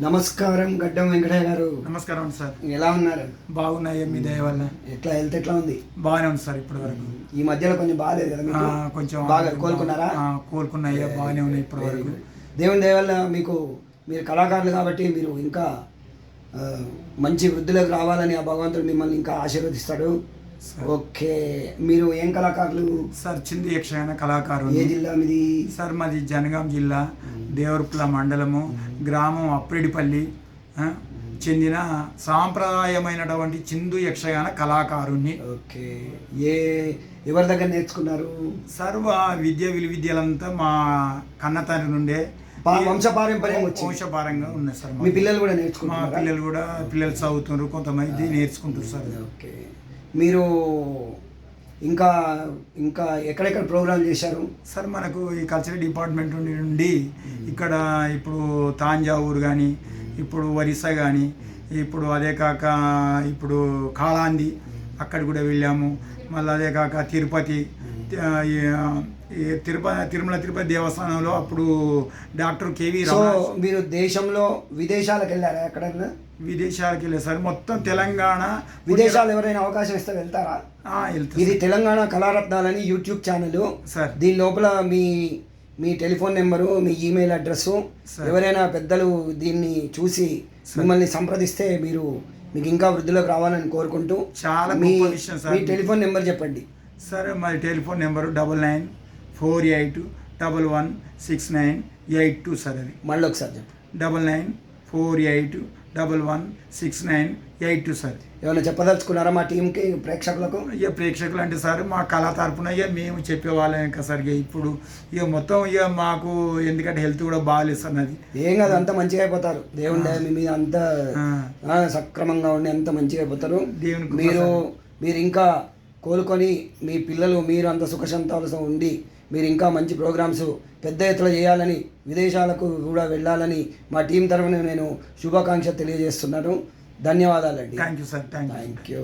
నమస్కారం గడ్డం వెంకటయ్య గారు. నమస్కారం సార్. ఎలా ఉన్నారు? బాగున్నాయి మీ దయ వల్ల. హెల్త్ ఎట్లా ఉంది? బాగానే ఉంది సార్ ఇప్పటి వరకు. ఈ మధ్యలో కొంచెం బాగాలేదు కదా మీకు? కొంచెం బాగా కోలుకున్నారా? కోలుకున్నాయి, బాగానే ఉన్నాయి ఇప్పటి వరకు. దేవుని దయ వల్ల మీరు కళాకారులు కాబట్టి మీరు ఇంకా మంచి వృద్ధిలోకి రావాలని ఆ భగవంతుడు మిమ్మల్ని ఇంకా ఆశీర్వదిస్తాడు. ఓకే, మీరు ఏం కళాకారులు సార్? చింది యక్షగాన కళాకారు. ఏ జిల్లా మీది? సార్ మాది జనగాం జిల్లా, దేవరపుల మండలము, గ్రామం అప్పిడిపల్లి చెందిన సాంప్రదాయమైనటువంటి చిందు యక్షగాన కళాకారుణ్ణి. ఓకే, ఎవరి దగ్గర నేర్చుకున్నారు? సర్వ విద్యలంతా మా కన్నతండ్రి నుండే వంశపారంగా ఉన్నాయి సార్. మీ పిల్లలు కూడా మా నేర్చుకుంటారు? పిల్లలు చదువుతున్నారు, కొంతమంది నేర్చుకుంటారు సార్. ఓకే, మీరు ఇంకా ఇంకా ఎక్కడెక్కడ ప్రోగ్రామ్ చేశారు సార్? మనకు ఈ కల్చరల్ డిపార్ట్మెంట్ నుండి ఇక్కడ ఇప్పుడు తాంజావూరు కానీ, ఇప్పుడు ఒరిస్సా కానీ, ఇప్పుడు అదే కాక ఇప్పుడు కాళాంది అక్కడ కూడా వెళ్ళాము. మళ్ళీ అదే కాక తిరుపతి తిరుమల తిరుపతి దేవస్థానంలో అప్పుడు డాక్టర్ కేవీ మీరు దేశంలో విదేశాలకు వెళ్ళారా? ఎక్కడన్నా విదేశాలకు వెళ్ళారు సార్. మొత్తం తెలంగాణ విదేశాలు ఎవరైనా అవకాశం ఇస్తే వెళ్తారా? ఇది తెలంగాణ కళారత్నాలని యూట్యూబ్ ఛానల్ సార్. దీని లోపల మీ టెలిఫోన్ నెంబరు, మీ ఈమెయిల్ అడ్రస్సు, ఎవరైనా పెద్దలు దీన్ని చూసి మిమ్మల్ని సంప్రదిస్తే మీకు ఇంకా వృద్ధిలోకి రావాలని కోరుకుంటూ చాలా మీ టెలిఫోన్ నెంబర్ చెప్పండి సార్. మా టెలిఫోన్ నెంబరు 9948116982 సార్. అది మళ్ళీ ఒకసారి చెప్పండి. 9948116982 సార్. ఏమైనా చెప్పదలుచుకున్నారా మా టీంకి, ప్రేక్షకులకు? ప్రేక్షకులు అంటే సార్ మా కళా తరపున మేము చెప్పేవాళ్ళం ఇంకా సార్. ఇప్పుడు మొత్తం మాకు ఎందుకంటే హెల్త్ కూడా బాగాలేదు సార్. నాది ఏం కాదు, అంత మంచిగా అయిపోతారు. దేవుని దయ మీ మీద అంత సక్రమంగా ఉండి అంత మంచిగా అయిపోతారు. మీరు ఇంకా కోలుకొని మీ పిల్లలు మీరు అంత సుఖశాంతాలతో ఉండి మీరు ఇంకా మంచి ప్రోగ్రామ్స్ పెద్ద ఎత్తున చేయాలని, విదేశాలకు కూడా వెళ్ళాలని మా టీం తరఫున నేను శుభాకాంక్ష తెలియజేస్తున్నాను. ధన్యవాదాలండి. Thank you sir. Thank you.